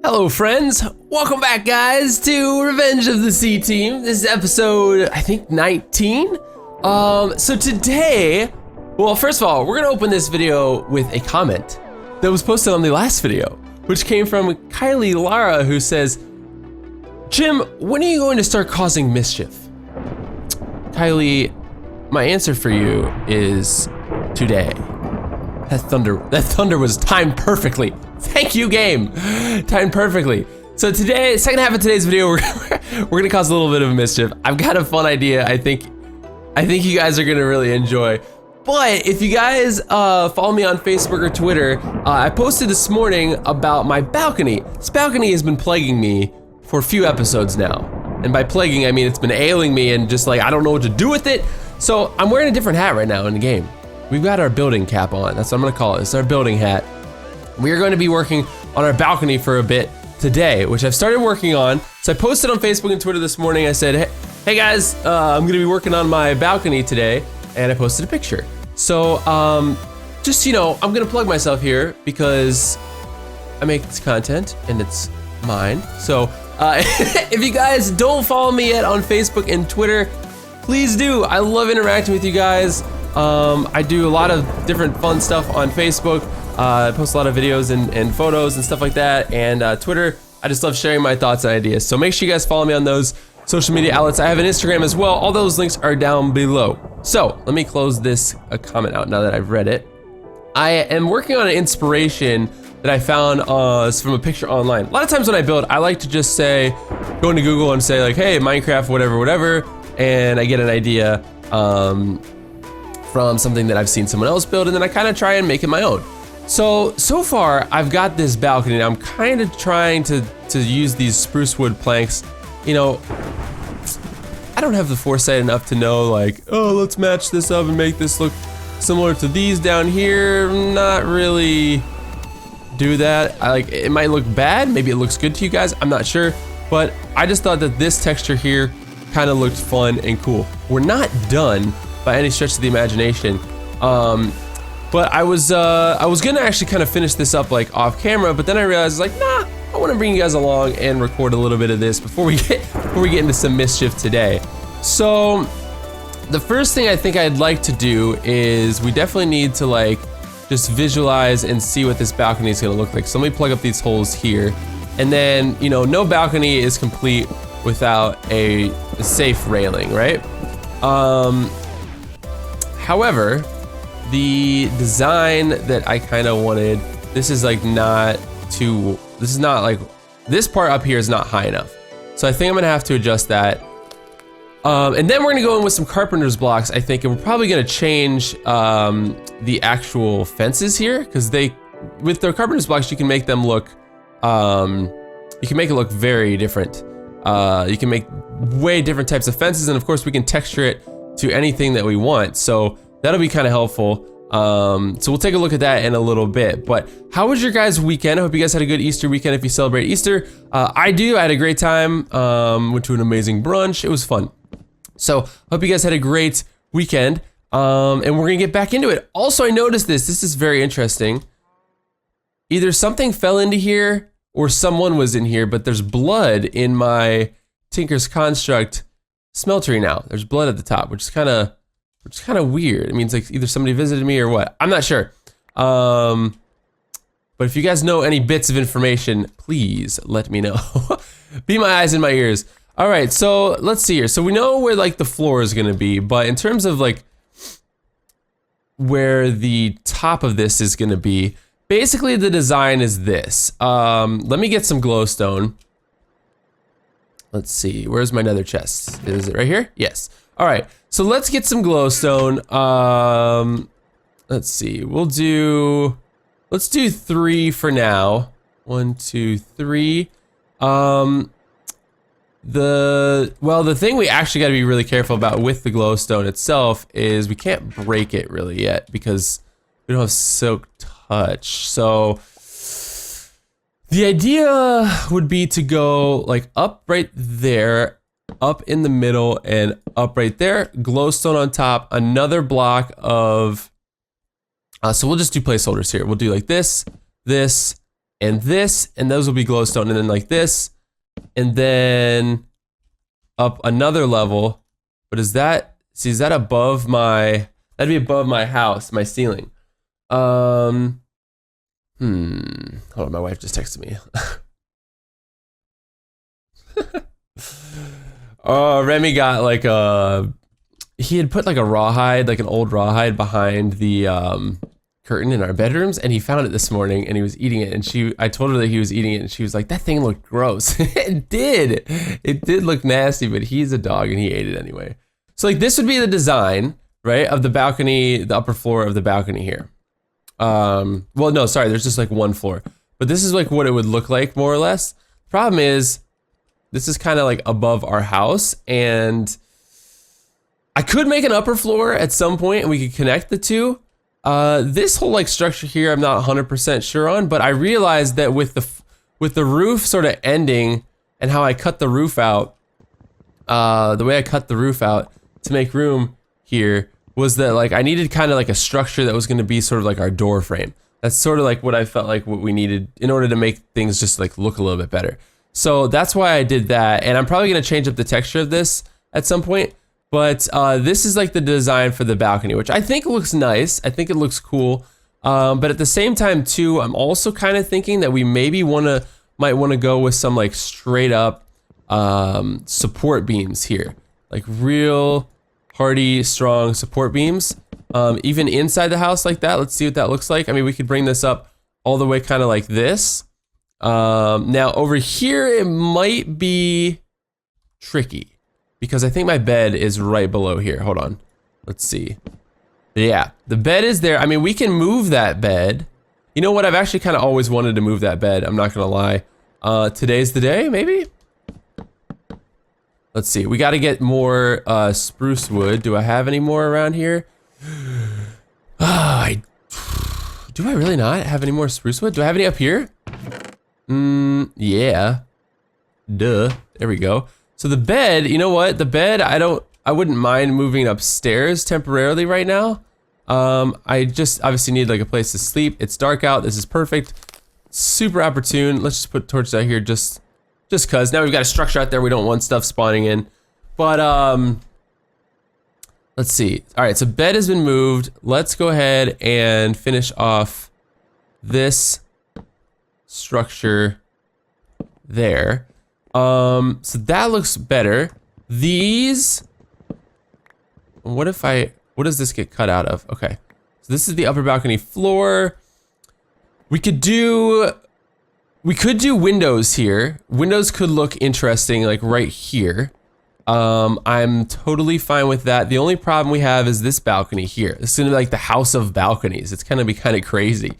Hello friends, welcome back guys to Revenge of the C Team. This is episode, I think 19. So today, well first of all, we're gonna open this video with a comment that was posted on the last video, which came from Kylie Lara, who says, Jim, when are you going to start causing mischief? Kylie, my answer for you is today. That thunder was timed perfectly. Thank you, game. Timed perfectly. So today, second half of today's video, we're gonna cause a little bit of mischief. I've got a fun idea. I think you guys are gonna really enjoy. But if you guys follow me on Facebook or Twitter, I posted this morning about my balcony. This balcony has been plaguing me for a few episodes now. And by plaguing, I mean it's been ailing me and just like I don't know what to do with it. So I'm wearing a different hat right now in the game. We've got our building cap on. That's what I'm gonna call it. It's our building hat. We are going to be working on our balcony for a bit today, which I've started working on. So I posted on Facebook and Twitter this morning. I said, hey guys, I'm gonna be working on my balcony today. And I posted a picture. So just, you know, I'm gonna plug myself here because I make this content and it's mine. So if you guys don't follow me yet on Facebook and Twitter, please do. I love interacting with you guys. I do a lot of different fun stuff on Facebook. I post a lot of videos and photos and stuff like that. And Twitter, I just love sharing my thoughts and ideas. So make sure you guys follow me on those social media outlets. I have an Instagram as well. All those links are down below. So let me close this comment out now that I've read it. I am working on an inspiration that I found from a picture online. A lot of times when I build, I like to just say, go into Google and say like, hey, Minecraft, whatever. And I get an idea from something that I've seen someone else build, and then I kind of try and make it my own. So far, I've got this balcony, and I'm kind of trying to use these spruce wood planks. You know, I don't have the foresight enough to know like, oh, let's match this up and make this look similar to these down here. Not really do that. It might look bad, maybe it looks good to you guys, I'm not sure. But I just thought that this texture here kind of looked fun and cool. We're not done by any stretch of the imagination. But I was gonna actually kind of finish this up like off camera, but then I realized like, nah, I want to bring you guys along and record a little bit of this before we get into some mischief today. So the first thing I think I'd like to do is we definitely need to like just visualize and see what this balcony is gonna look like. So let me plug up these holes here, and then you know, no balcony is complete without a safe railing, right? However, the design that I kind of wanted, this is like this part up here is not high enough. So I think I'm gonna have to adjust that. And then we're gonna go in with some carpenter's blocks, I think, and we're probably gonna change the actual fences here, because with the carpenter's blocks, you can make them look, you can make it look very different. You can make way different types of fences, and of course we can texture it to anything that we want. So that'll be kind of helpful. So we'll take a look at that in a little bit. But how was your guys' weekend? I hope you guys had a good Easter weekend if you celebrate Easter. I had a great time. Went to an amazing brunch. It was fun. So hope you guys had a great weekend. And we're gonna get back into it. Also, I noticed this is very interesting. Either something fell into here or someone was in here, but there's blood in my Tinker's Construct smeltery now. There's blood at the top, which is kind of weird. It means like either somebody visited me or what. I'm not sure. But if you guys know any bits of information, please let me know. Be my eyes and my ears. All right, so let's see here. So we know where like the floor is gonna be, but in terms of like where the top of this is gonna be, basically the design is this. Let me get some glowstone. Let's see, where's my nether chest? Is it right here? Yes. All right, so let's get some glowstone. Let's see, let's do 3 for now. 1, 2, 3. The thing we actually gotta be really careful about with the glowstone itself is we can't break it really yet because we don't have silk touch. So the idea would be to go like up right there, up in the middle, and up right there, glowstone on top, another block of, so we'll just do placeholders here. We'll do like this, and this, and those will be glowstone, and then like this, and then up another level. But is that, see, is that above my, that'd be above my house, my ceiling. Hold on, my wife just texted me. Oh, Remy got like a, he had put like a rawhide, like an old rawhide behind the curtain in our bedrooms, and he found it this morning and he was eating it, and I told her that he was eating it, and she was like, that thing looked gross. It did look nasty, but he's a dog and he ate it anyway. So like this would be the design, right, of the balcony, the upper floor of the balcony here. Well, no, sorry, there's just like one floor, but this is like what it would look like more or less. Problem is, this is kind of like above our house, and I could make an upper floor at some point and we could connect the two. This whole like structure here, I'm not 100% sure on, but I realized that with the roof sort of ending and how I cut the roof out, the way I cut the roof out to make room here was that like I needed kind of like a structure that was going to be sort of like our door frame. That's sort of like what I felt like what we needed in order to make things just like look a little bit better. So that's why I did that, and I'm probably going to change up the texture of this at some point. But this is like the design for the balcony, which I think looks nice. I think it looks cool. But at the same time too, I'm also kind of thinking that we maybe might want to go with some like straight up support beams here, like real hardy, strong support beams, even inside the house like that. Let's see what that looks like. I mean, we could bring this up all the way kind of like this. Now over here, it might be tricky because I think my bed is right below here. Hold on. Let's see. Yeah, the bed is there. I mean, we can move that bed. You know what? I've actually kind of always wanted to move that bed. I'm not going to lie. Today's the day, maybe? Let's see. We got to get more spruce wood. Do I have any more around here? Do I really not have any more spruce wood? Do I have any up here? Yeah. Duh. There we go. So the bed, you know what? The bed, I wouldn't mind moving upstairs temporarily right now. I just obviously need like a place to sleep. It's dark out. This is perfect. Super opportune. Let's just put torches out here just cause. Now we've got a structure out there. We don't want stuff spawning in. But let's see. All right, so bed has been moved. Let's go ahead and finish off this structure there. So that looks better. These, what does this get cut out of? Okay, so this is the upper balcony floor. We could do windows here. Windows could look interesting, like right here. I'm totally fine with that. The only problem we have is this balcony here. This is gonna be like the house of balconies. It's gonna be kind of crazy.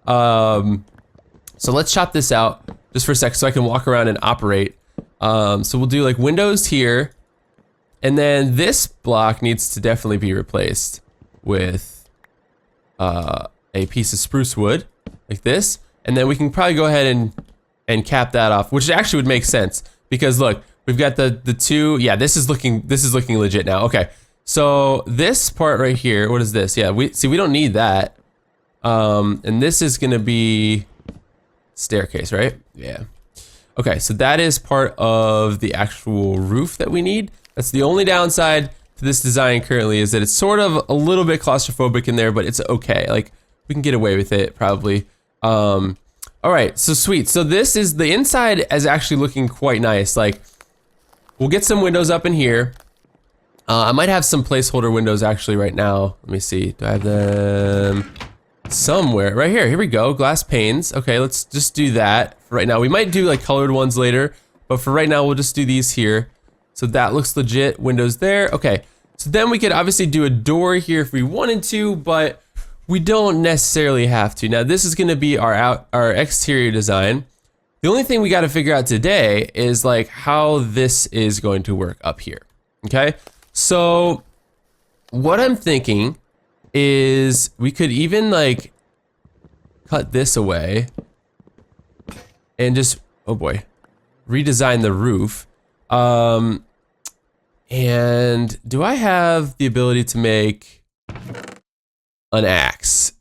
So let's chop this out just for a sec so I can walk around and operate. So we'll do like windows here, and then this block needs to definitely be replaced with a piece of spruce wood like this, and then we can probably go ahead and cap that off, which actually would make sense because look, we've got the two. Yeah, this is looking legit now. Okay, so this part right here, what is this? Yeah, we don't need that, and this is gonna be staircase, right? Yeah. Okay, so that is part of the actual roof that we need. That's the only downside to this design currently, is that it's sort of a little bit claustrophobic in there, but it's okay. Like, we can get away with it probably. All right, so sweet. So this is, the inside is actually looking quite nice. Like, we'll get some windows up in here. I might have some placeholder windows actually right now. Let me see, do I have them somewhere? Right here, here we go, glass panes. Okay, let's just do that for right now. We might do like colored ones later, but for right now, we'll just do these here. So that looks legit, windows there. Okay, so then we could obviously do a door here if we wanted to, but we don't necessarily have to. Now this is gonna be our exterior design. The only thing we gotta figure out today is like how this is going to work up here, okay? So what I'm thinking is we could even like cut this away and just, oh boy, redesign the roof. And do I have the ability to make an axe?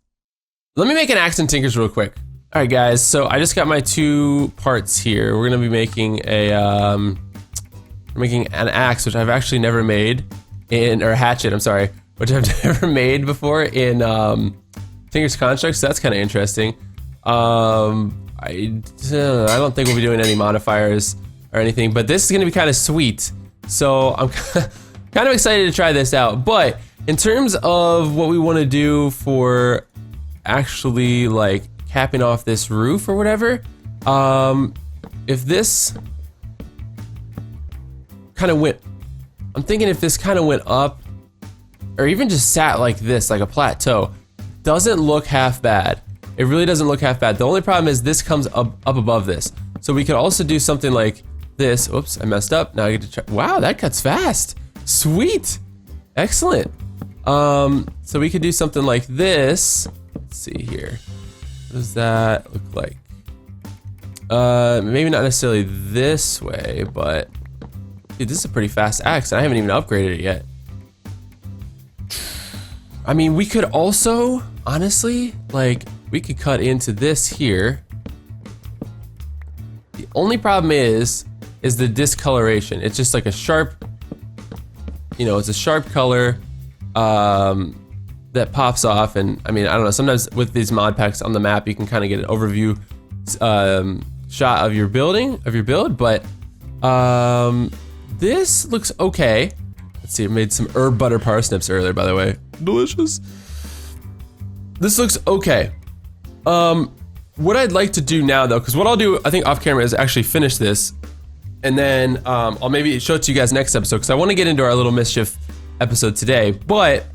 Let me make an axe and tinkers real quick. All right, guys. So I just got my 2 parts here. We're gonna be making an axe, which I've actually never made or a hatchet. I'm sorry, which I've never made before in Fingers Construct. So that's kind of interesting. I don't think we'll be doing any modifiers or anything, but this is gonna be kind of sweet. So I'm kind of excited to try this out. But in terms of what we want to do for actually like capping off this roof or whatever, if this kind of went, I'm thinking if this kind of went up or even just sat like this, like a plateau, doesn't look half bad. It really doesn't look half bad. The only problem is this comes up above this. So we could also do something like this. Oops, I messed up. Now I get to try. Wow, that cuts fast. Sweet. Excellent. So we could do something like this. Let's see here. What does that look like? Maybe not necessarily this way, but dude, this is a pretty fast axe, and I haven't even upgraded it yet. I mean, we could also, honestly, like, we could cut into this here. The only problem is the discoloration. It's just like a sharp, you know, it's a sharp color that pops off. And I mean, I don't know, sometimes with these mod packs on the map, you can kind of get an overview shot of your build, but this looks okay. Let's see, I made some herb butter parsnips earlier, by the way. Delicious. This looks okay. What I'd like to do now though, because what I'll do, I think off camera, is actually finish this, and then I'll maybe show it to you guys next episode, because I want to get into our little Mischief episode today. But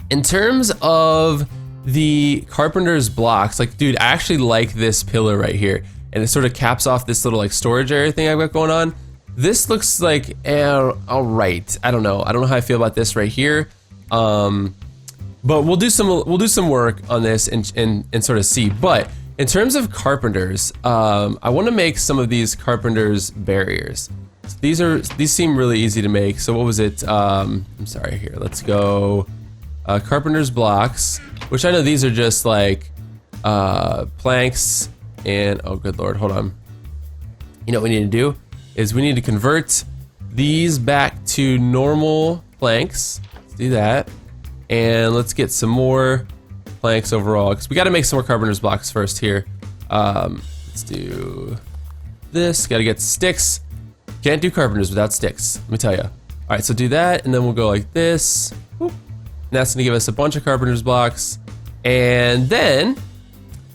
in terms of the carpenter's blocks, like, dude, I actually like this pillar right here, and it sort of caps off this little like storage area thing I've got going on. This looks like all right. I don't know how I feel about this right here. But we'll do some work on this and sort of see. But in terms of carpenters, I want to make some of these carpenters barriers. So these seem really easy to make. So what was it? I'm sorry. Here, let's go. Carpenters blocks, which I know these are just like planks and oh good lord, hold on. You know what we need to do is we need to convert these back to normal planks. Let's do that. And let's get some more planks overall, because we got to make some more carpenter's blocks first here. Let's do this. Got to get sticks. Can't do carpenters without sticks, let me tell you. All right, so do that, and then we'll go like this. Whoop. And that's gonna give us a bunch of carpenter's blocks. And then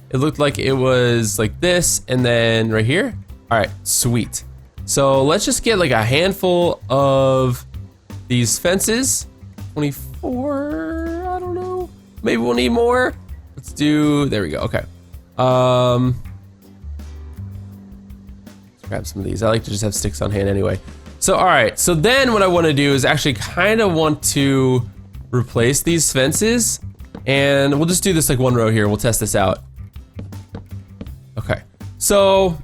it looked like it was like this, and then right here. All right, sweet. So let's just get like a handful of these fences. 24, I don't know. Maybe we'll need more. Let's do, there we go, okay. Let's grab some of these. I like to just have sticks on hand anyway. So, all right, so then what I wanna do is actually kind of want to replace these fences, and we'll just do this like one row here. We'll test this out. Okay, so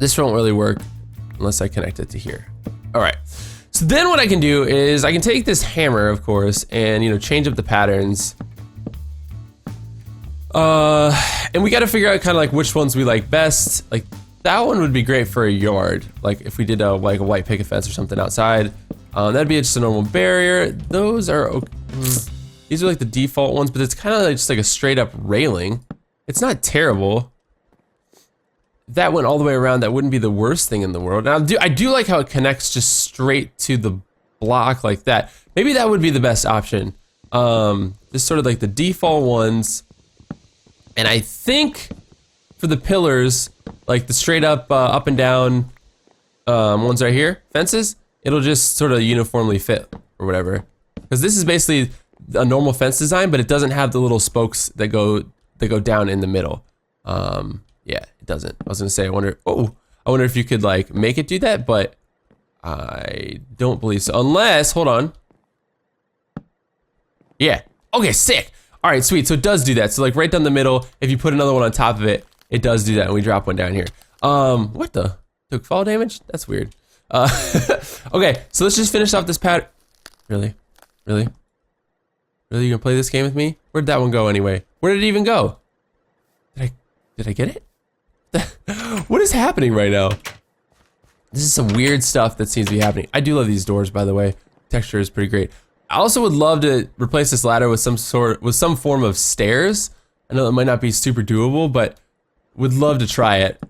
this won't really work unless I connect it to here. All right. So then what I can do is I can take this hammer, of course, and, you know, change up the patterns. And we got to figure out kind of like which ones we like best. Like that one would be great for a yard. Like if we did like a white picket fence or something outside, that'd be just a normal barrier. Those are okay. These are like the default ones, but it's kind of like just like a straight up railing. It's not terrible. If that went all the way around, that wouldn't be the worst thing in the world. Now, I do like how it connects just straight to the block like that. Maybe that would be the best option. Just sort of like the default ones. And I think for the pillars, like the straight up, up and down ones right here, fences, it'll just sort of uniformly fit or whatever. Because this is basically a normal fence design, but it doesn't have the little spokes that go down in the middle. Yeah, it doesn't. I was gonna say, I wonder if you could like make it do that, but I don't believe so. Unless, hold on. Yeah, okay, sick. All right, sweet, so it does do that. So like right down the middle, if you put another one on top of it, it does do that, and we drop one down here. What the? Took fall damage? That's weird. Okay, so let's just finish off this pattern. Really? Really? Really, you gonna play this game with me? Where'd that one go anyway? Where did it even go? Did I get it? What is happening right now? This is some weird stuff that seems to be happening. I do love these doors, by the way. Texture is pretty great. I also would love to replace this ladder with some form of stairs. I know it might not be super doable, but would love to try it.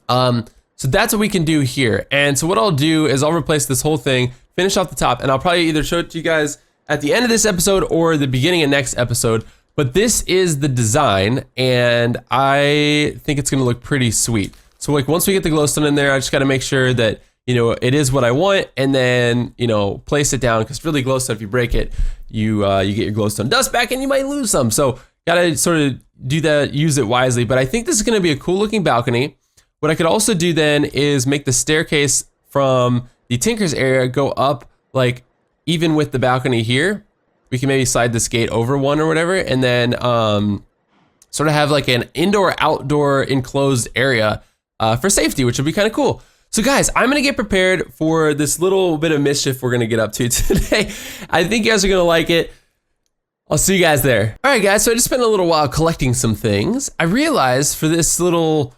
So that's what we can do here. And so what I'll do is I'll replace this whole thing, finish off the top, and I'll probably either show it to you guys at the end of this episode or the beginning of next episode. But this is the design, and I think it's gonna look pretty sweet. So like once we get the glowstone in there, I just gotta make sure that, you know, it is what I want, and then, you know, place it down, because really glowstone, if you break it, you get your glowstone dust back and you might lose some. So gotta sort of do that, use it wisely. But I think this is gonna be a cool looking balcony. What I could also do then is make the staircase from the Tinker's area go up, like even with the balcony here. We can maybe slide this gate over one or whatever, and then sort of have like an indoor-outdoor enclosed area for safety, which would be kind of cool. So guys, I'm gonna get prepared for this little bit of mischief we're gonna get up to today. I think you guys are gonna like it. I'll see you guys there. All right, guys, so I just spent a little while collecting some things. I realized for this little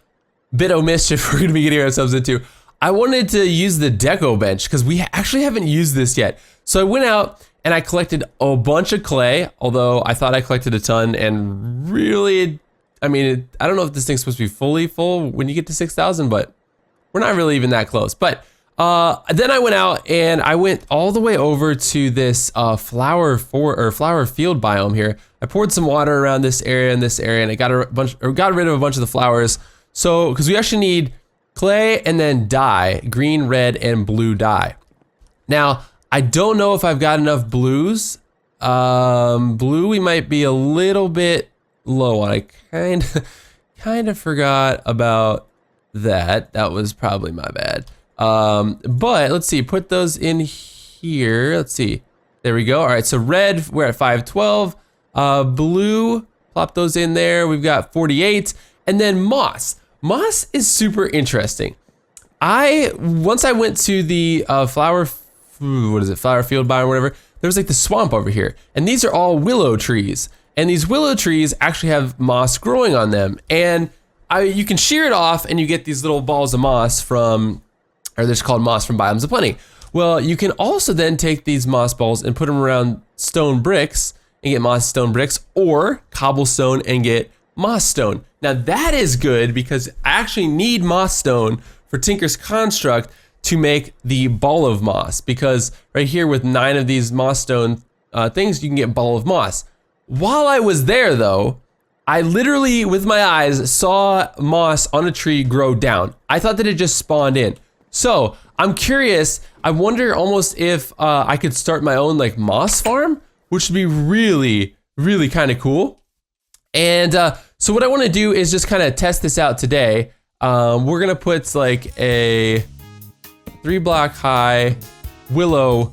bit of mischief we're gonna be getting ourselves into, I wanted to use the deco bench because we actually haven't used this yet. So I went out and I collected a bunch of clay, although I thought I collected a ton, and really, I mean, I don't know if this thing's supposed to be fully full when you get to 6,000, but we're not really even that close. But then I went out and I went all the way over to this flower field biome here. I poured some water around this area and this area, and I got rid of a bunch of the flowers. So, because we actually need clay and then dye, green, red, and blue dye. Now, I don't know if I've got enough blues. Blue we might be a little bit low on. I kind of forgot about that. That was probably my bad. But let's see, put those in here. Let's see. There we go. All right, so red, we're at 512. Blue, plop those in there. We've got 48. And then moss. Moss is super interesting. Once I went to the flower field biome or whatever, there was like the swamp over here, and these are all willow trees, and these willow trees actually have moss growing on them, and you can shear it off and you get these little balls of moss from, or they're just called moss from Biomes of Plenty. Well, you can also then take these moss balls and put them around stone bricks and get moss stone bricks, or cobblestone and get moss stone. Now that is good because I actually need moss stone for Tinker's construct to make the ball of moss, because right here with 9 of these moss stone things, you can get ball of moss. While I was there though, I literally with my eyes saw moss on a tree grow down. I thought that it just spawned in. So I'm curious, I wonder almost if I could start my own like moss farm, which would be really, really kind of cool. And so what I want to do is just kind of test this out today. We're gonna put like a 3-block high willow,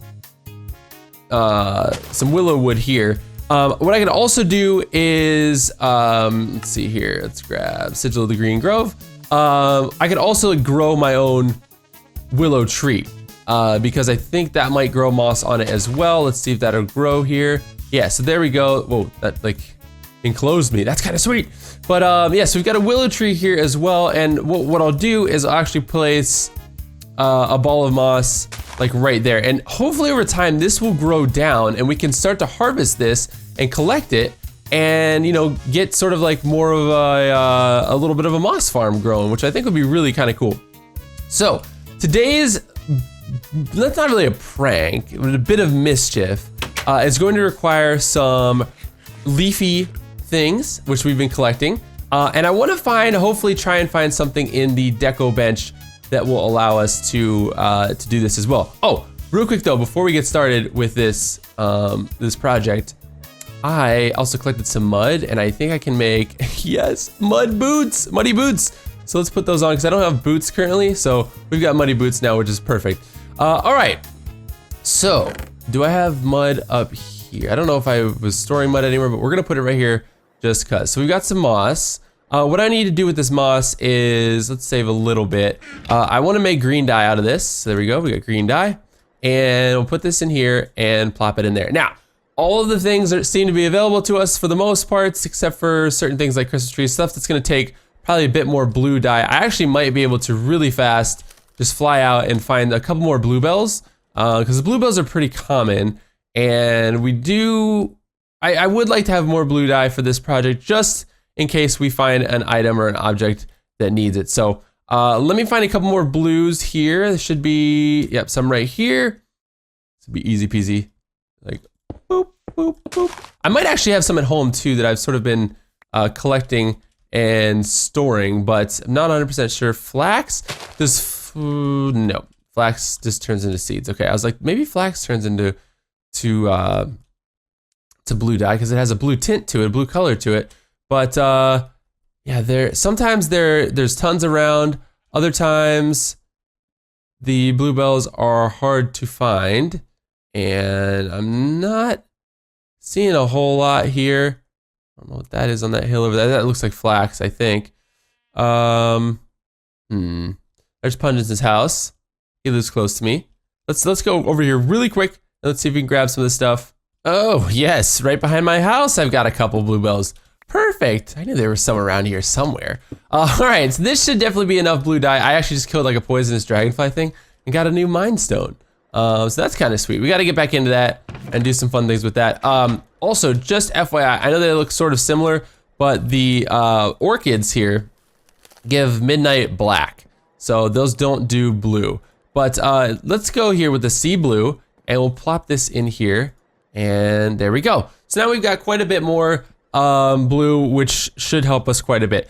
some willow wood here. What I can also do is, let's see here, let's grab Sigil of the Green Grove. I could also grow my own willow tree, because I think that might grow moss on it as well. Let's see if that'll grow here. Yeah, so there we go. Whoa, that like enclosed me. That's kind of sweet. But yeah, so we've got a willow tree here as well. And what I'll do is I'll actually place a ball of moss like right there. And hopefully over time, this will grow down and we can start to harvest this and collect it and, you know, get sort of like more of a little bit of a moss farm growing, which I think would be really kind of cool. So today's, that's not really a prank, but a bit of mischief. It's going to require some leafy things, which we've been collecting. And I want to hopefully try and find something in the deco bench that will allow us to do this as well. Oh, real quick though, before we get started with this this project, I also collected some mud, and I think I can make, yes, muddy boots. So let's put those on because I don't have boots currently. So we've got muddy boots now, which is perfect. All right, so do I have mud up here? I don't know if I was storing mud anywhere, but we're gonna put it right here just cause. So we've got some moss. What I need to do with this moss is, let's save a little bit. I wanna make green dye out of this. So there we go, we got green dye. And we'll put this in here and plop it in there. Now, all of the things that seem to be available to us for the most parts, except for certain things like Christmas trees, stuff that's gonna take probably a bit more blue dye. I actually might be able to really fast just fly out and find a couple more bluebells, because the bluebells are pretty common, and we do, I would like to have more blue dye for this project just in case we find an item or an object that needs it. So let me find a couple more blues here. There should be, yep, some right here. This would be easy peasy. Like, boop, boop, boop. I might actually have some at home too that I've sort of been collecting and storing, but I'm not 100% sure. Flax does, no, flax just turns into seeds. Okay, I was like, maybe flax turns into blue dye because it has a blue tint to it, a blue color to it. But yeah, sometimes there's tons around. Other times the bluebells are hard to find, and I'm not seeing a whole lot here. I don't know what that is on that hill over there. That looks like flax, I think. There's Pungent's house. He lives close to me. Let's go over here really quick and let's see if we can grab some of this stuff. Oh yes, right behind my house I've got a couple bluebells. Perfect. I knew there was some around here somewhere. All right, so this should definitely be enough blue dye. I actually just killed like a poisonous dragonfly thing and got a new mind stone. So that's kind of sweet. We got to get back into that and do some fun things with that. Also, just FYI, I know they look sort of similar, but the orchids here give midnight black. So those don't do blue. But let's go here with the sea blue and we'll plop this in here. And there we go. So now we've got quite a bit more blue, which should help us quite a bit.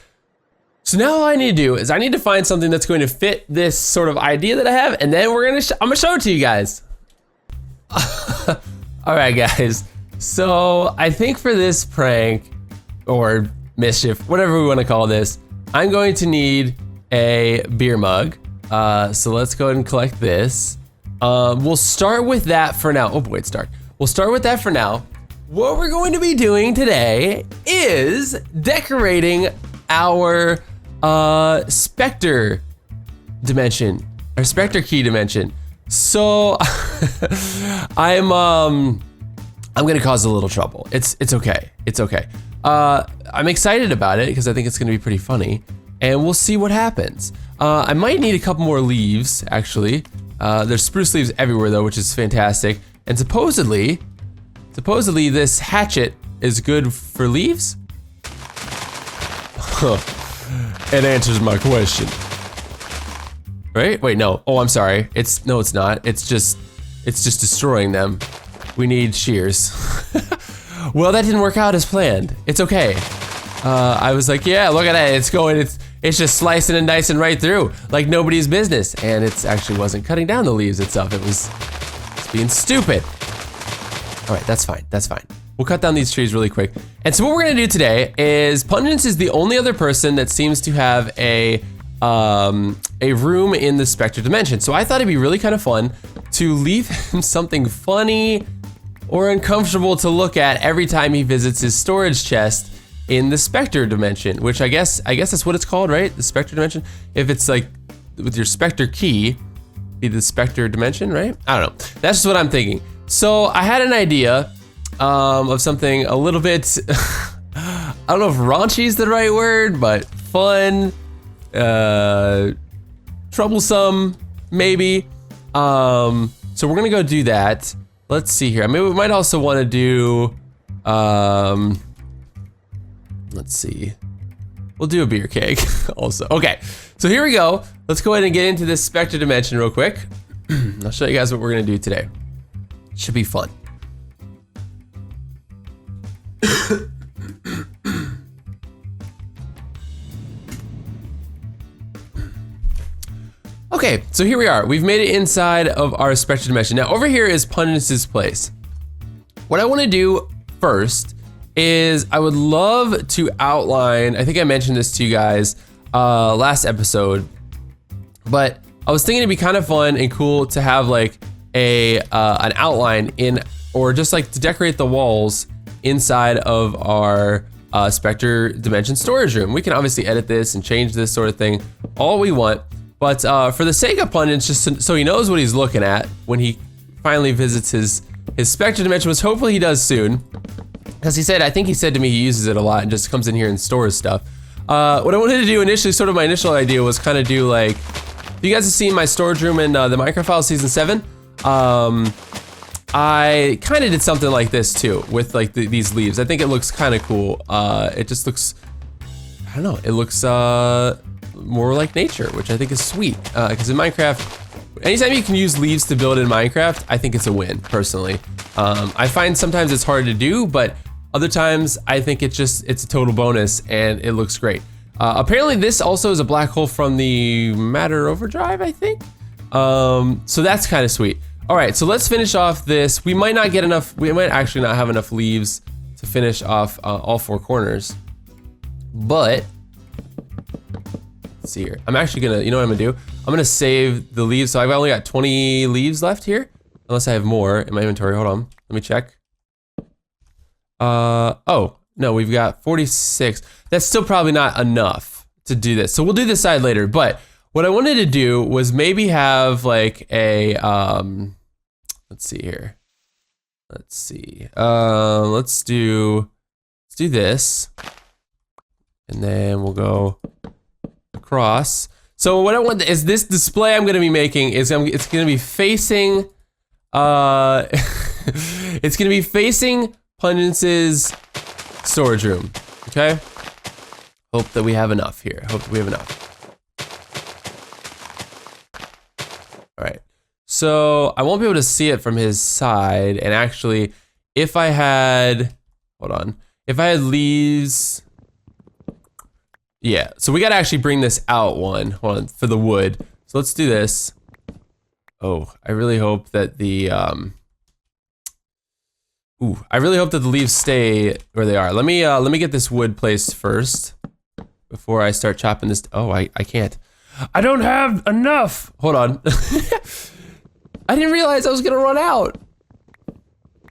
So now all I need to do is I need to find something that's going to fit this sort of idea that I have, and then I'm gonna show it to you guys. All right, guys. So I think for this prank, or mischief, whatever we want to call this, I'm going to need a beer mug. So let's go ahead and collect this. We'll start with that for now. Oh boy, it's dark. We'll start with that for now. What we're going to be doing today is decorating our Spectre dimension, our Spectre key dimension. So I'm gonna cause a little trouble. It's okay. It's okay. I'm excited about it because I think it's gonna be pretty funny, and we'll see what happens. I might need a couple more leaves actually. There's spruce leaves everywhere though, which is fantastic. And supposedly this hatchet is good for leaves. It answers my question. Right? Wait, no. Oh, I'm sorry. It's not. It's just destroying them. We need shears. Well, that didn't work out as planned. It's okay. I was like, yeah, look at that. It's just slicing and dicing right through like nobody's business. And it actually wasn't cutting down the leaves itself. It's being stupid. All right, that's fine. That's fine. We'll cut down these trees really quick. And so what we're gonna do today is Pungence is the only other person that seems to have a room in the Spectre dimension. So I thought it'd be really kind of fun to leave him something funny or uncomfortable to look at every time he visits his storage chest in the Spectre dimension, which I guess that's what it's called, right? The Spectre dimension. If it's like with your Spectre key, be the Spectre dimension, right? I don't know. That's just what I'm thinking. So I had an idea of something a little bit, I don't know if raunchy is the right word, but fun, troublesome, maybe. So we're gonna go do that. Let's see here. I mean, we might also want to do, let's see. We'll do a beer keg also. Okay, so here we go. Let's go ahead and get into this Spectre dimension real quick. I'll show you guys what we're gonna do today. Should be fun. Okay, so here we are. We've made it inside of our Spectre dimension. Now over here is Pungence's place. What I want to do first is I would love to outline, I think I mentioned this to you guys last episode, but I was thinking it'd be kind of fun and cool to have like an outline in, or just like to decorate the walls inside of our Spectre dimension storage room. We can obviously edit this and change this sort of thing all we want, but for the sake of Pungence, just so he knows what he's looking at when he finally visits his his spectre dimension, which hopefully he does soon. Because he said, I think he said to me he uses it a lot and just comes in here and stores stuff. What I wanted to do initially, sort of my initial idea was kind of do like, you guys have seen my storage room in the Minecraft Files Season 7. I kind of did something like this too, with like these leaves. I think it looks kind of cool. It just looks, I don't know, it looks more like nature, which I think is sweet. Because in Minecraft, anytime you can use leaves to build in Minecraft, I think it's a win, personally. I find sometimes it's hard to do, but other times I think it's a total bonus and it looks great. Apparently this also is a black hole from the Matter Overdrive, I think. So that's kind of sweet. All right, so let's finish off this. We might not get enough, we might actually not have enough leaves to finish off all 4 corners. But, let's see here. I'm actually gonna, you know what I'm gonna do? I'm gonna save the leaves. So I've only got 20 leaves left here. Unless I have more in my inventory, hold on. Let me check. Oh, no, we've got 46. That's still probably not enough to do this. So we'll do this side later, but what I wanted to do was maybe have like a, let's see here. Let's see. Let's do this. And then we'll go across. So what I want is this display I'm gonna be making is it's gonna be facing it's gonna be facing Pungence's storage room. Okay? Hope that we have enough here. Hope that we have enough. Alright. So I won't be able to see it from his side, and actually if I had, hold on, if I had leaves, yeah, so we gotta actually bring this out one, hold on, for the wood. So let's do this. Oh, I really hope that the, I really hope that the leaves stay where they are. Let me get this wood placed first before I start chopping this. Oh, I can't. I don't have enough. Hold on. I didn't realize I was gonna run out.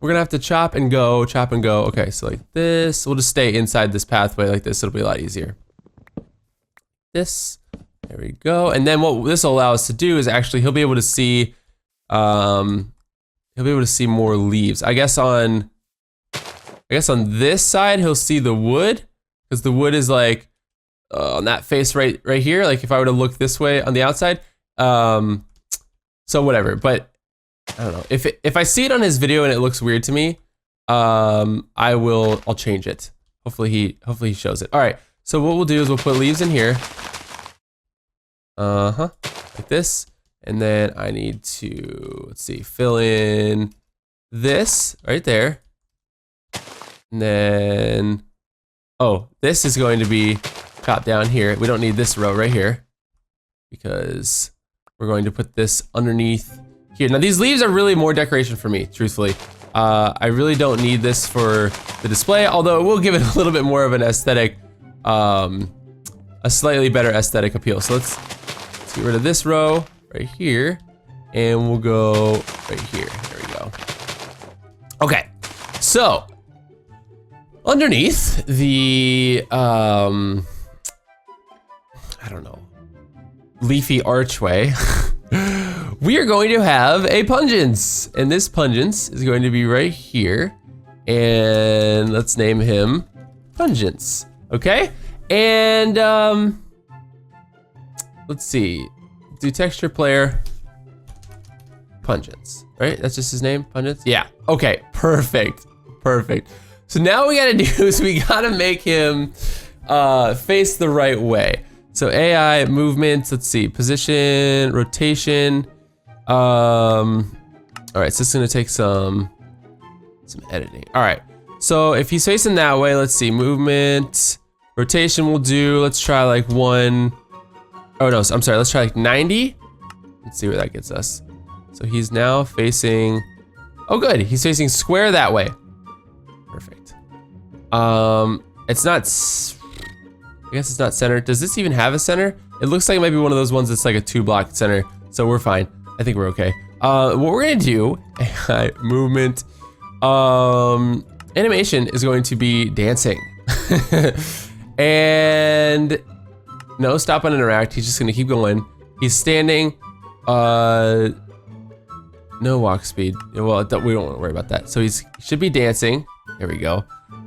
We're gonna have to chop and go, chop and go. Okay, so like this, we'll just stay inside this pathway like this. It'll be a lot easier. This, there we go. And then what this will allow us to do is actually he'll be able to see, more leaves. I guess on this side he'll see the wood, because the wood is like on that face right here. Like if I were to look this way on the outside, so whatever. But I don't know if I see it on his video and it looks weird to me, I'll change it. Hopefully he shows it. All right. So what we'll do is we'll put leaves in here. Like this. And then I need to, let's see, fill in this right there. And then, oh, this is going to be chopped down here. We don't need this row right here because we're going to put this underneath here. Now these leaves are really more decoration for me, truthfully. I really don't need this for the display, although it will give it a little bit more of an aesthetic, a slightly better aesthetic appeal. So let's get rid of this row right here, and we'll go right here. There we go. Okay, so underneath the I don't know, leafy archway, we are going to have a Pungence, and this Pungence is going to be right here, and let's name him Pungence. Okay, and let's see. Do texture player Pungence, right? That's just his name, Pungence? Yeah, okay, perfect, perfect. So now what we gotta do is we gotta make him face the right way. So AI, movement, let's see, position, rotation. All right, so it's gonna take some editing. All right, so if he's facing that way, let's see, movement, rotation we'll do, let's try like 1, oh no, I'm sorry, let's try like 90. Let's see where that gets us. So he's now facing, oh good, he's facing square that way. Perfect. It's not, I guess it's not centered. Does this even have a center? It looks like it might be one of those ones that's like a 2-block center. So we're fine. I think we're okay. What we're gonna do, movement, animation is going to be dancing. And no, stop on interact. He's just gonna keep going. He's standing. No walk speed. Well, we don't want to worry about that. So he should be dancing. There we go.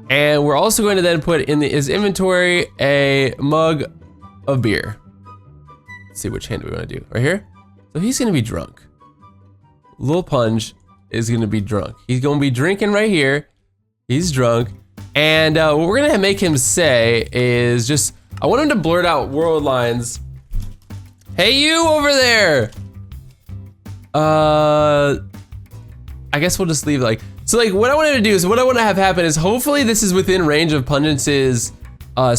And we're also going to then put in his inventory a mug of beer. Let's see which hand do we want to do. Right here? So he's going to be drunk. Lil Punch is going to be drunk. He's going to be drinking right here. He's drunk. And what we're going to make him say is just, I want him to blurt out world lines. Hey, you over there. I guess we'll just leave like, so like what I wanted to do is what I want to have happen is hopefully this is within range of Pungent's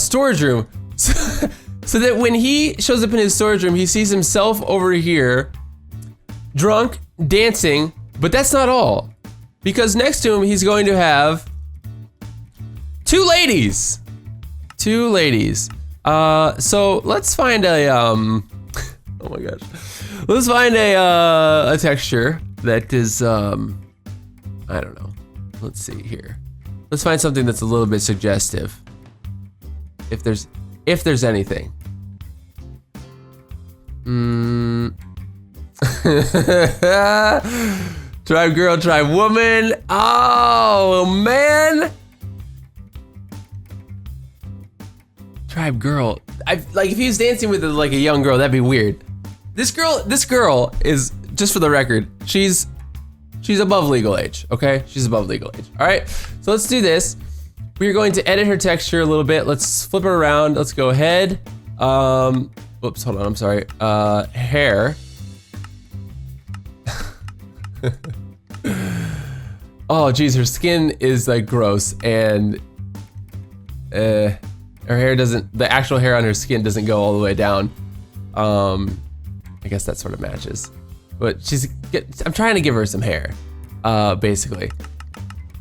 storage room. So that when he shows up in his storage room, he sees himself over here, drunk, dancing, but that's not all. Because next to him, he's going to have two ladies. Two ladies. So let's find a, oh my gosh. Let's find a texture that is, I don't know. Let's see here. Let's find something that's a little bit suggestive. If there's anything. Tribe girl, tribe woman. Oh man. Tribe girl. Like if he was dancing with like a young girl, that'd be weird. This girl is, just for the record, she's above legal age, okay? She's above legal age. All right, so let's do this. We're going to edit her texture a little bit. Let's flip her around. Let's go ahead. Whoops, hold on, I'm sorry. Hair. Oh geez, her skin is like gross and her hair doesn't, the actual hair on her skin doesn't go all the way down. I guess that sort of matches. But I'm trying to give her some hair, basically.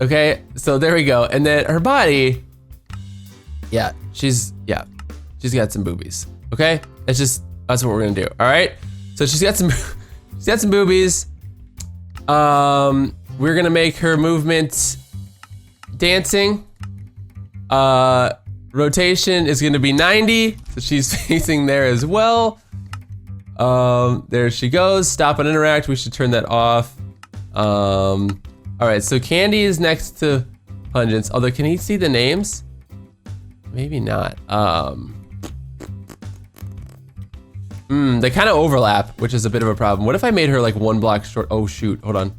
Okay, so there we go. And then her body, yeah, she's got some boobies. Okay, that's what we're gonna do. All right, so she's got some boobies. We're gonna make her movement dancing. Rotation is gonna be 90, so she's facing there as well. There she goes. Stop and interact. We should turn that off. All right, so Candy is next to Pungent's. Although, can he see the names? Maybe not. They kind of overlap, which is a bit of a problem. What if I made her like 1 block short? Oh shoot, hold on.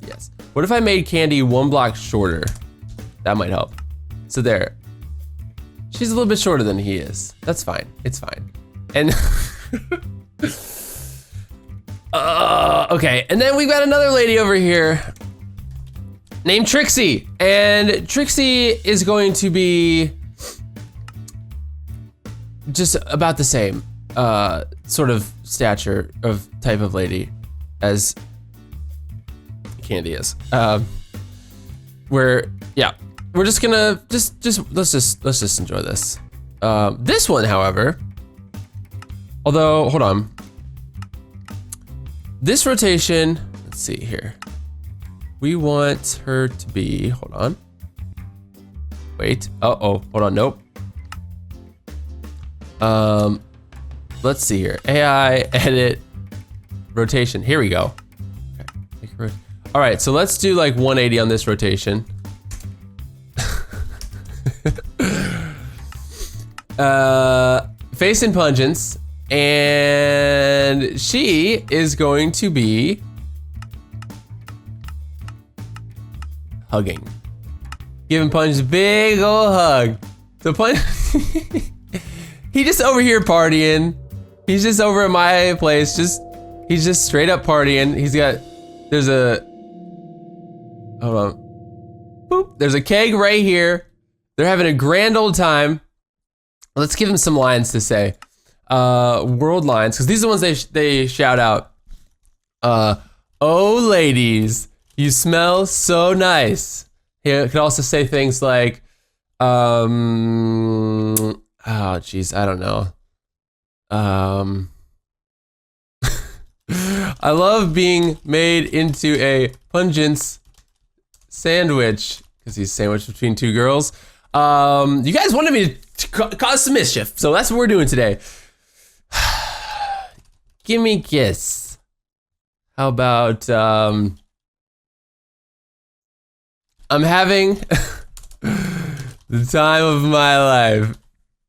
Yes. What if I made Candy 1 block shorter? That might help. So there. She's a little bit shorter than he is. That's fine. It's fine. And okay, and then we've got another lady over here named Trixie, and Trixie is going to be just about the same sort of stature of type of lady as Candy is. We're just gonna let's just enjoy this. This one, however, although hold on. This rotation, let's see here. We want her to be, hold on. Wait, hold on, nope. Let's see here. AI, edit, rotation, here we go. Okay. All right, so let's do like 180 on this rotation. Face and Pungence. And she is going to be hugging. Giving Punch a big ol' hug. So Punch, he just over here partying. He's just over at my place. He's just straight up partying. There's a, hold on. Boop, there's a keg right here. They're having a grand old time. Let's give him some lines to say. World lines, because these are the ones they shout out. Oh ladies, you smell so nice. He could also say things like, oh geez, I don't know. I love being made into a Pungence sandwich, because he's sandwiched between 2 girls. You guys wanted me to cause some mischief, so that's what we're doing today. Give me a kiss. How about, I'm having the time of my life.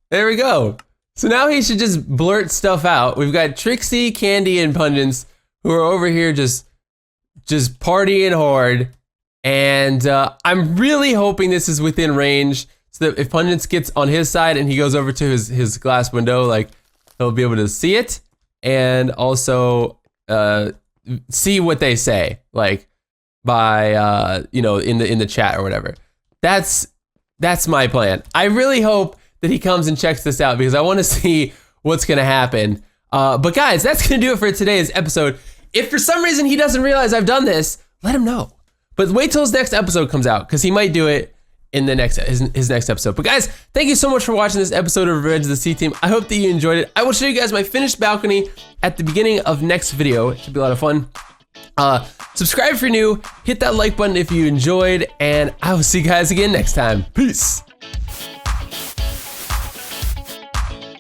There we go. So now he should just blurt stuff out. We've got Trixie, Candy, and Pungence who are over here just partying hard. And I'm really hoping this is within range so that if Pungence gets on his side and he goes over to his glass window, like, he'll be able to see it and also see what they say, like, by you know, in the chat or whatever. That's my plan. I really hope that he comes and checks this out because I want to see what's gonna happen. But guys, that's gonna do it for today's episode. If for some reason he doesn't realize I've done this, let him know. But wait till his next episode comes out because he might do it in the next his next episode. But guys, thank you so much for watching this episode of Revenge of the C Team. I hope that you enjoyed it. I will show you guys my finished balcony at the beginning of next video. It should be a lot of fun. Subscribe if you're new, hit that like button if you enjoyed, and I will see you guys again next time. Peace.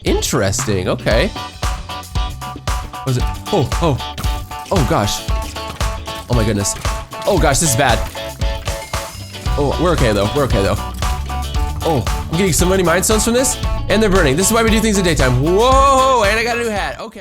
Interesting, okay. What was it? Oh gosh. Oh my goodness. Oh gosh, this is bad. Oh, we're okay though, Oh, I'm getting so many mind stones from this, and they're burning. This is why we do things in daytime. Whoa, and I got a new hat, okay.